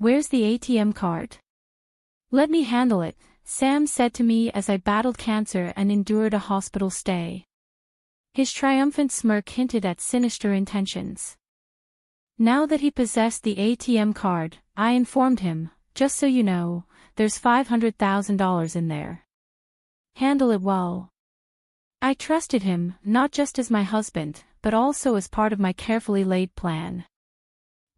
Where's the ATM card? Let me handle it, Sam said to me as I battled cancer and endured a hospital stay. His triumphant smirk hinted at sinister intentions. Now that he possessed the ATM card, I informed him, just so you know, there's $500,000 in there. Handle it well. I trusted him, not just as my husband, but also as part of my carefully laid plan.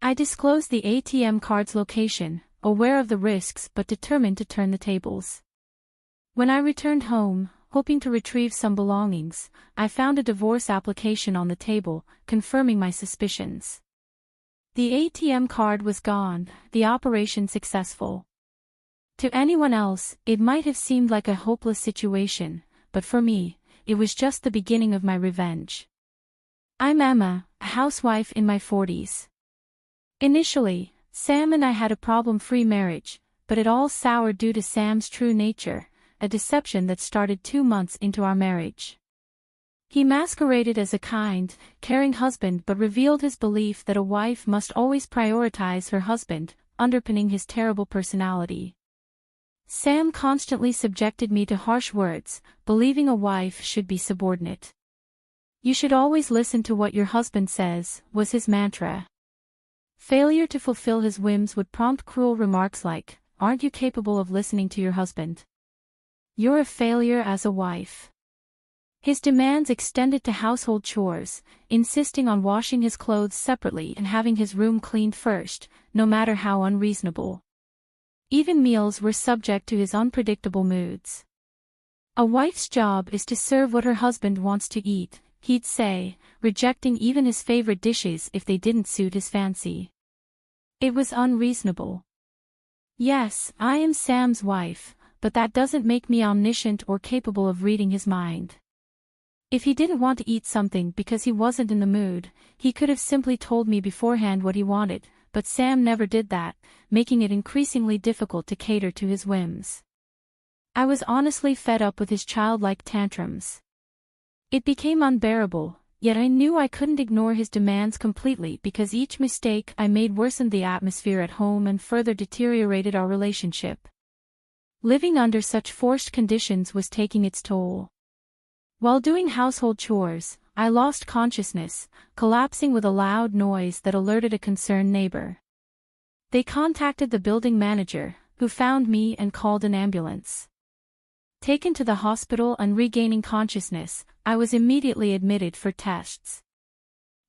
I disclosed the ATM card's location, aware of the risks but determined to turn the tables. When I returned home, hoping to retrieve some belongings, I found a divorce application on the table, confirming my suspicions. The ATM card was gone, the operation successful. To anyone else, it might have seemed like a hopeless situation, but for me, it was just the beginning of my revenge. I'm Emma, a housewife in my 40s. Initially, Sam and I had a problem-free marriage, but it all soured due to Sam's true nature, a deception that started 2 months into our marriage. He masqueraded as a kind, caring husband but revealed his belief that a wife must always prioritize her husband, underpinning his terrible personality. Sam constantly subjected me to harsh words, believing a wife should be subordinate. You should always listen to what your husband says, was his mantra. Failure to fulfill his whims would prompt cruel remarks like, aren't you capable of listening to your husband? You're a failure as a wife. His demands extended to household chores, insisting on washing his clothes separately and having his room cleaned first, no matter how unreasonable. Even meals were subject to his unpredictable moods. A wife's job is to serve what her husband wants to eat, he'd say, rejecting even his favorite dishes if they didn't suit his fancy. It was unreasonable. Yes, I am Sam's wife, but that doesn't make me omniscient or capable of reading his mind. If he didn't want to eat something because he wasn't in the mood, he could have simply told me beforehand what he wanted, but Sam never did that, making it increasingly difficult to cater to his whims. I was honestly fed up with his childlike tantrums. It became unbearable, yet I knew I couldn't ignore his demands completely because each mistake I made worsened the atmosphere at home and further deteriorated our relationship. Living under such forced conditions was taking its toll. While doing household chores, I lost consciousness, collapsing with a loud noise that alerted a concerned neighbor. They contacted the building manager, who found me and called an ambulance. Taken to the hospital and regaining consciousness, I was immediately admitted for tests.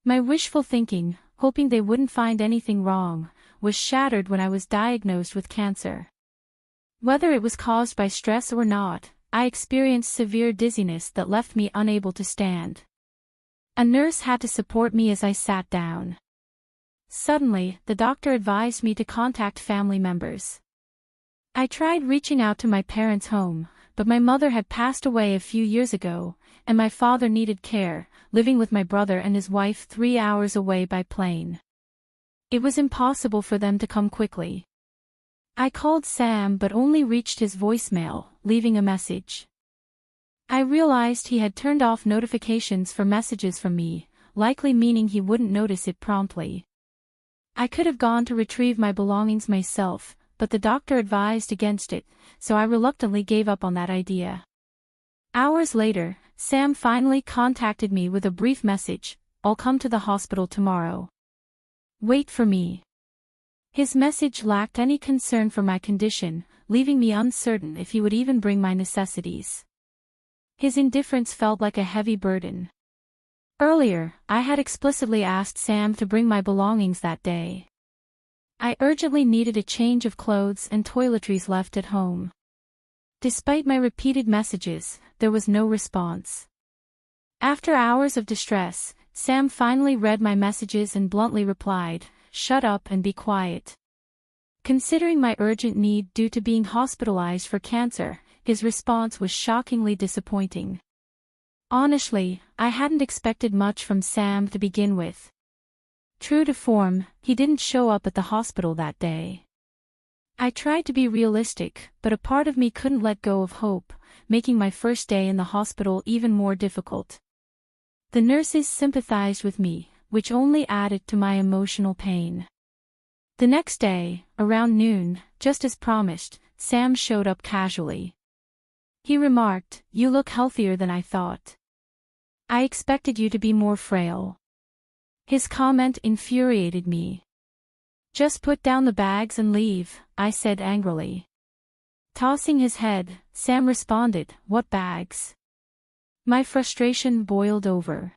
My wishful thinking, hoping they wouldn't find anything wrong, was shattered when I was diagnosed with cancer. Whether it was caused by stress or not, I experienced severe dizziness that left me unable to stand. A nurse had to support me as I sat down. Suddenly, the doctor advised me to contact family members. I tried reaching out to my parents' home, but my mother had passed away a few years ago, and my father needed care, living with my brother and his wife 3 hours away by plane. It was impossible for them to come quickly. I called Sam but only reached his voicemail, leaving a message. I realized he had turned off notifications for messages from me, likely meaning he wouldn't notice it promptly. I could have gone to retrieve my belongings myself, but the doctor advised against it, so I reluctantly gave up on that idea. Hours later, Sam finally contacted me with a brief message, I'll come to the hospital tomorrow. Wait for me. His message lacked any concern for my condition, leaving me uncertain if he would even bring my necessities. His indifference felt like a heavy burden. Earlier, I had explicitly asked Sam to bring my belongings that day. I urgently needed a change of clothes and toiletries left at home. Despite my repeated messages, there was no response. After hours of distress, Sam finally read my messages and bluntly replied, "Shut up and be quiet." Considering my urgent need due to being hospitalized for cancer, his response was shockingly disappointing. Honestly, I hadn't expected much from Sam to begin with. True to form, he didn't show up at the hospital that day. I tried to be realistic, but a part of me couldn't let go of hope, making my first day in the hospital even more difficult. The nurses sympathized with me, which only added to my emotional pain. The next day, around noon, just as promised, Sam showed up casually. He remarked, "You look healthier than I thought. I expected you to be more frail." His comment infuriated me. "Just put down the bags and leave," I said angrily. Tossing his head, Sam responded, "What bags?" My frustration boiled over.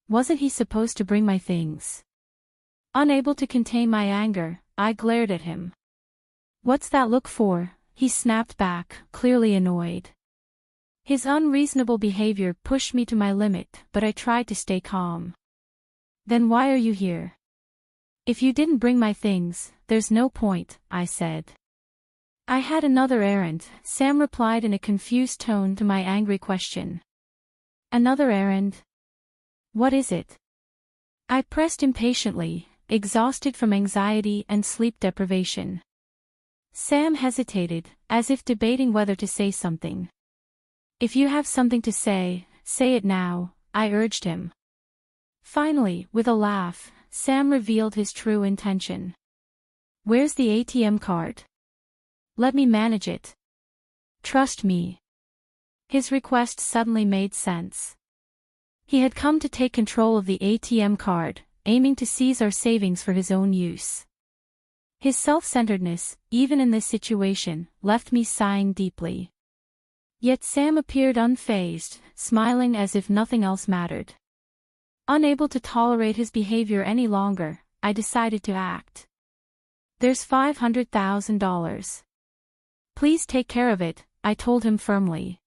Wasn't he supposed to bring my things? Unable to contain my anger, I glared at him. "What's that look for?" he snapped back, clearly annoyed. His unreasonable behavior pushed me to my limit, but I tried to stay calm. "Then why are you here?" "If you didn't bring my things, there's no point," I said. "I had another errand," Sam replied in a confused tone to my angry question. "Another errand? What is it?" I pressed impatiently, exhausted from anxiety and sleep deprivation. Sam hesitated, as if debating whether to say something. "If you have something to say it now," I urged him. Finally, with a laugh, Sam revealed his true intention. "Where's the ATM card? Let me manage it. Trust me." His request suddenly made sense. He had come to take control of the ATM card, aiming to seize our savings for his own use. His self-centeredness, even in this situation, left me sighing deeply. Yet Sam appeared unfazed, smiling as if nothing else mattered. Unable to tolerate his behavior any longer, I decided to act. "There's $500,000. Please take care of it," I told him firmly.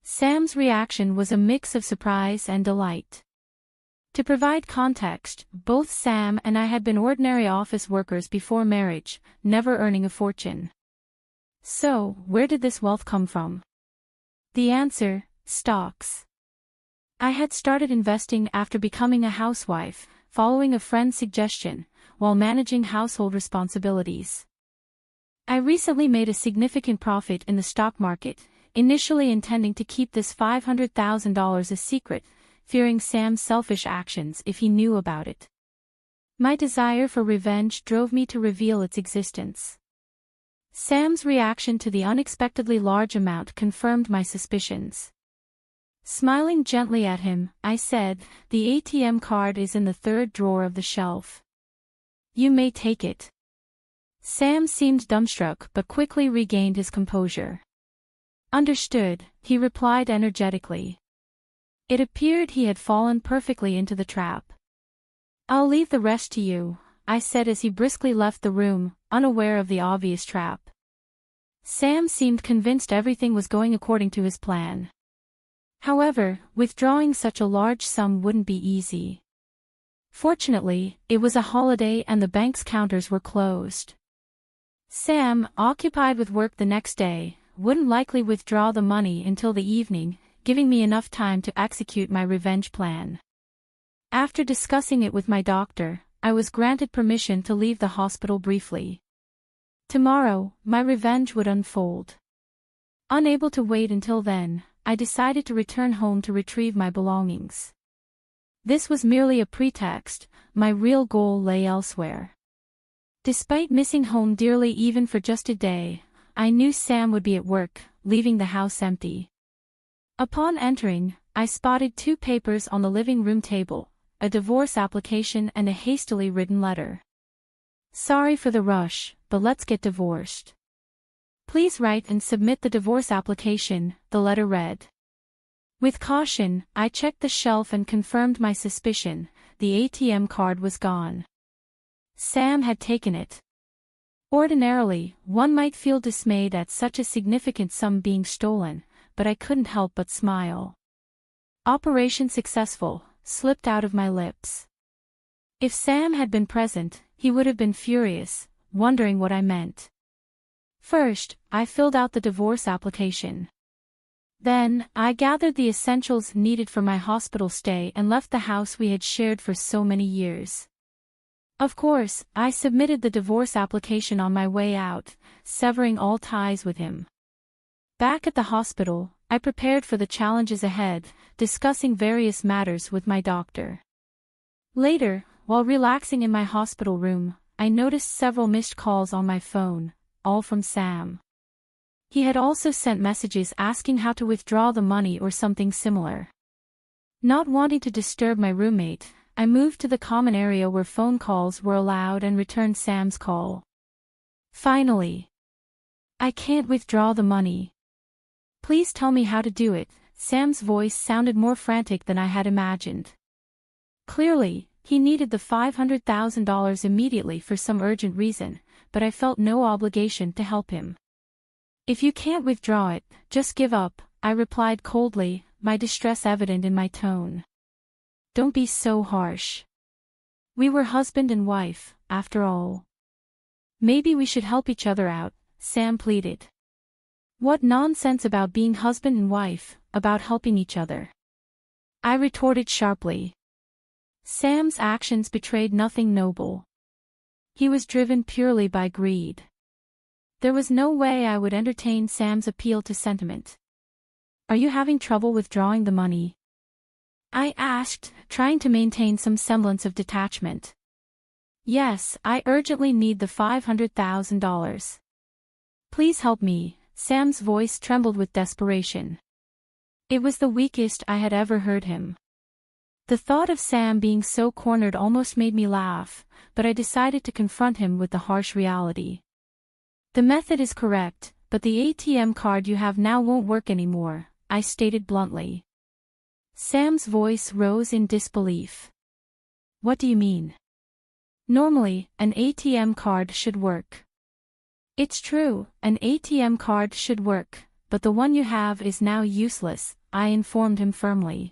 Sam's reaction was a mix of surprise and delight. To provide context, both Sam and I had been ordinary office workers before marriage, never earning a fortune. So, where did this wealth come from? The answer: stocks. I had started investing after becoming a housewife, following a friend's suggestion, while managing household responsibilities. I recently made a significant profit in the stock market, initially intending to keep this $500,000 a secret, fearing Sam's selfish actions if he knew about it. My desire for revenge drove me to reveal its existence. Sam's reaction to the unexpectedly large amount confirmed my suspicions. Smiling gently at him, I said, "The ATM card is in the third drawer of the shelf. You may take it." Sam seemed dumbstruck but quickly regained his composure. "Understood," he replied energetically. It appeared he had fallen perfectly into the trap. "I'll leave the rest to you," I said as he briskly left the room, unaware of the obvious trap. Sam seemed convinced everything was going according to his plan. However, withdrawing such a large sum wouldn't be easy. Fortunately, it was a holiday and the bank's counters were closed. Sam, occupied with work the next day, wouldn't likely withdraw the money until the evening, giving me enough time to execute my revenge plan. After discussing it with my doctor, I was granted permission to leave the hospital briefly. Tomorrow, my revenge would unfold. Unable to wait until then, I decided to return home to retrieve my belongings. This was merely a pretext, my real goal lay elsewhere. Despite missing home dearly even for just a day, I knew Sam would be at work, leaving the house empty. Upon entering, I spotted two papers on the living room table, a divorce application and a hastily written letter. "Sorry for the rush, but let's get divorced. Please write and submit the divorce application," the letter read. With caution, I checked the shelf and confirmed my suspicion: the ATM card was gone. Sam had taken it. Ordinarily, one might feel dismayed at such a significant sum being stolen, but I couldn't help but smile. "Operation successful," slipped out of my lips. If Sam had been present, he would have been furious, wondering what I meant. First, I filled out the divorce application. Then, I gathered the essentials needed for my hospital stay and left the house we had shared for so many years. Of course, I submitted the divorce application on my way out, severing all ties with him. Back at the hospital, I prepared for the challenges ahead, discussing various matters with my doctor. Later, while relaxing in my hospital room, I noticed several missed calls on my phone, all from Sam. He had also sent messages asking how to withdraw the money or something similar. Not wanting to disturb my roommate, I moved to the common area where phone calls were allowed and returned Sam's call. Finally. I can't withdraw the money. Please tell me how to do it. Sam's voice sounded more frantic than I had imagined. Clearly, he needed the $500,000 immediately for some urgent reason, but I felt no obligation to help him. If you can't withdraw it, just give up, I replied coldly, my distress evident in my tone. Don't be so harsh. We were husband and wife, after all. Maybe we should help each other out, Sam pleaded. What nonsense about being husband and wife, about helping each other. I retorted sharply. Sam's actions betrayed nothing noble. He was driven purely by greed. There was no way I would entertain Sam's appeal to sentiment. Are you having trouble withdrawing the money? I asked, trying to maintain some semblance of detachment. Yes, I urgently need the $500,000. Please help me, Sam's voice trembled with desperation. It was the weakest I had ever heard him. The thought of Sam being so cornered almost made me laugh, but I decided to confront him with the harsh reality. The method is correct, but the ATM card you have now won't work anymore, I stated bluntly. Sam's voice rose in disbelief. What do you mean? Normally, an ATM card should work. It's true, an ATM card should work, but the one you have is now useless, I informed him firmly.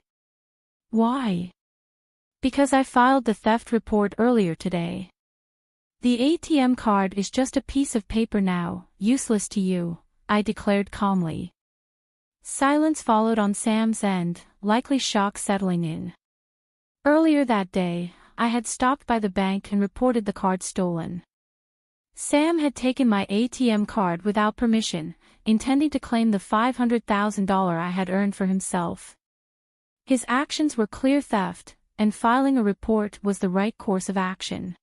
Why? Because I filed the theft report earlier today. The ATM card is just a piece of paper now, useless to you, I declared calmly. Silence followed on Sam's end, likely shock settling in. Earlier that day, I had stopped by the bank and reported the card stolen. Sam had taken my ATM card without permission, intending to claim the $500,000 I had earned for himself. His actions were clear theft, and filing a report was the right course of action.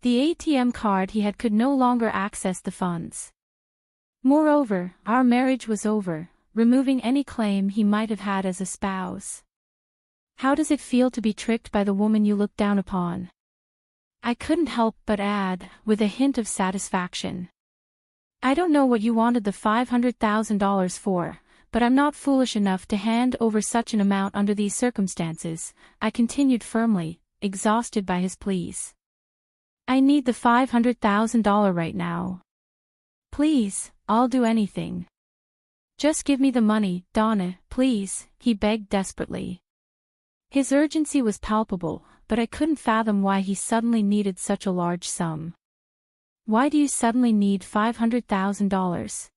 The ATM card he had could no longer access the funds. Moreover, our marriage was over, removing any claim he might have had as a spouse. How does it feel to be tricked by the woman you look down upon? I couldn't help but add, with a hint of satisfaction. I don't know what you wanted the $500,000 for, but I'm not foolish enough to hand over such an amount under these circumstances, I continued firmly, exhausted by his pleas. I need the $500,000 right now. Please, I'll do anything. Just give me the money, Donna, please, he begged desperately. His urgency was palpable, but I couldn't fathom why he suddenly needed such a large sum. Why do you suddenly need $500,000?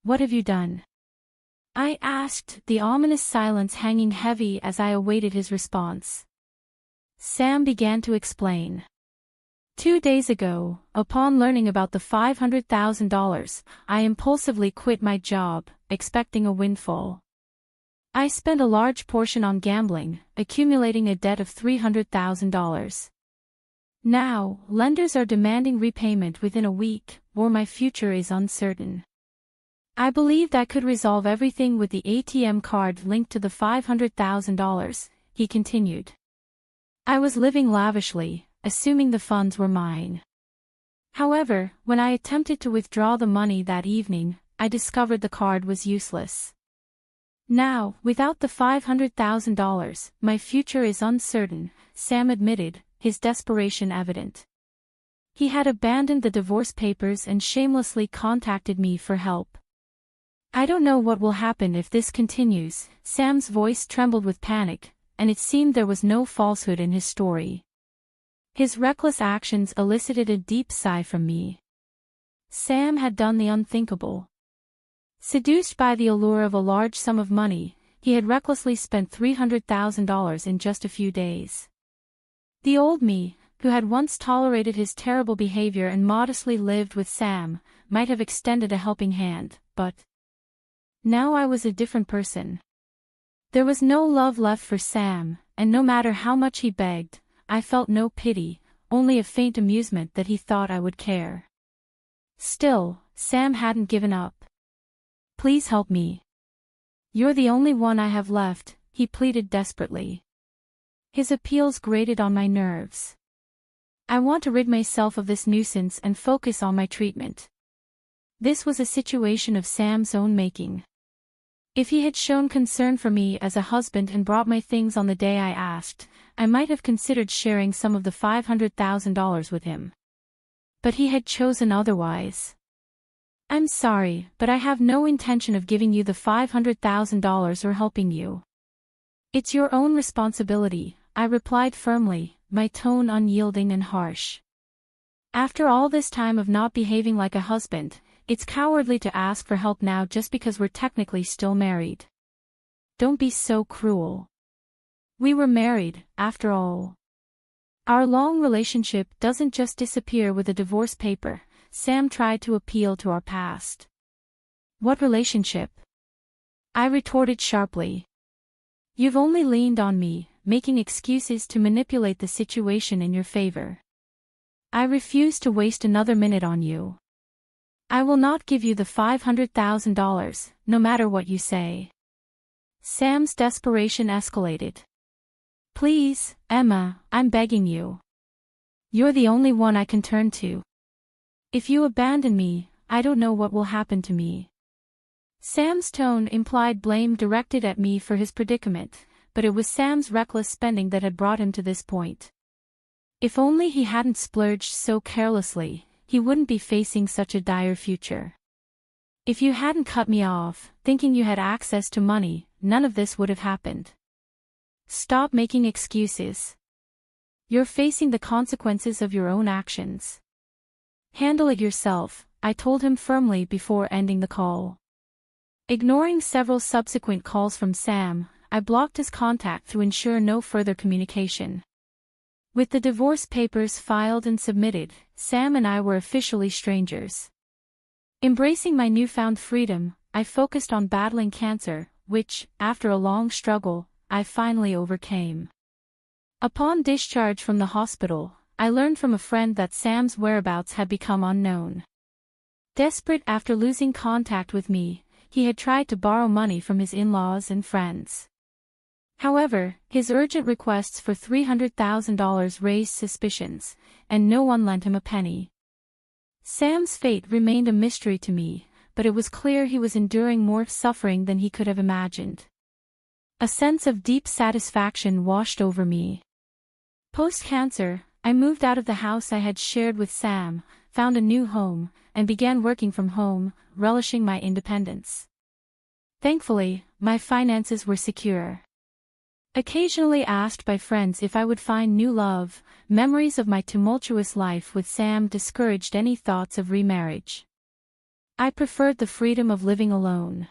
What have you done? I asked, the ominous silence hanging heavy as I awaited his response. Sam began to explain. 2 days ago, upon learning about the $500,000, I impulsively quit my job, expecting a windfall. I spent a large portion on gambling, accumulating a debt of $300,000. Now, lenders are demanding repayment within a week, or my future is uncertain. I believed I could resolve everything with the ATM card linked to the $500,000, he continued. I was living lavishly, assuming the funds were mine. However, when I attempted to withdraw the money that evening, I discovered the card was useless. Now, without the $500,000, my future is uncertain, Sam admitted, his desperation evident. He had abandoned the divorce papers and shamelessly contacted me for help. I don't know what will happen if this continues, Sam's voice trembled with panic, and it seemed there was no falsehood in his story. His reckless actions elicited a deep sigh from me. Sam had done the unthinkable. Seduced by the allure of a large sum of money, he had recklessly spent $300,000 in just a few days. The old me, who had once tolerated his terrible behavior and modestly lived with Sam, might have extended a helping hand, but now I was a different person. There was no love left for Sam, and no matter how much he begged, I felt no pity, only a faint amusement that he thought I would care. Still, Sam hadn't given up. "Please help me. You're the only one I have left," he pleaded desperately. His appeals grated on my nerves. "I want to rid myself of this nuisance and focus on my treatment." This was a situation of Sam's own making. If he had shown concern for me as a husband and brought my things on the day I asked, I might have considered sharing some of the $500,000 with him. But he had chosen otherwise. "I'm sorry, but I have no intention of giving you the $500,000 or helping you. It's your own responsibility," I replied firmly, my tone unyielding and harsh. "After all this time of not behaving like a husband, it's cowardly to ask for help now just because we're technically still married. Don't be so cruel. We were married, after all. Our long relationship doesn't just disappear with a divorce paper." Sam tried to appeal to our past. "What relationship?" I retorted sharply. "You've only leaned on me, making excuses to manipulate the situation in your favor. I refuse to waste another minute on you. I will not give you the $500,000, no matter what you say." Sam's desperation escalated. "Please, Emma, I'm begging you. You're the only one I can turn to. If you abandon me, I don't know what will happen to me." Sam's tone implied blame directed at me for his predicament, but it was Sam's reckless spending that had brought him to this point. If only he hadn't splurged so carelessly, he wouldn't be facing such a dire future. "If you hadn't cut me off, thinking you had access to money, none of this would have happened. Stop making excuses. You're facing the consequences of your own actions. Handle it yourself," I told him firmly before ending the call. Ignoring several subsequent calls from Sam, I blocked his contact to ensure no further communication. With the divorce papers filed and submitted, Sam and I were officially strangers. Embracing my newfound freedom, I focused on battling cancer, which, after a long struggle, I finally overcame. Upon discharge from the hospital, I learned from a friend that Sam's whereabouts had become unknown. Desperate after losing contact with me, he had tried to borrow money from his in-laws and friends. However, his urgent requests for $300,000 raised suspicions, and no one lent him a penny. Sam's fate remained a mystery to me, but it was clear he was enduring more suffering than he could have imagined. A sense of deep satisfaction washed over me. Post-cancer, I moved out of the house I had shared with Sam, found a new home, and began working from home, relishing my independence. Thankfully, my finances were secure. Occasionally asked by friends if I would find new love, memories of my tumultuous life with Sam discouraged any thoughts of remarriage. I preferred the freedom of living alone.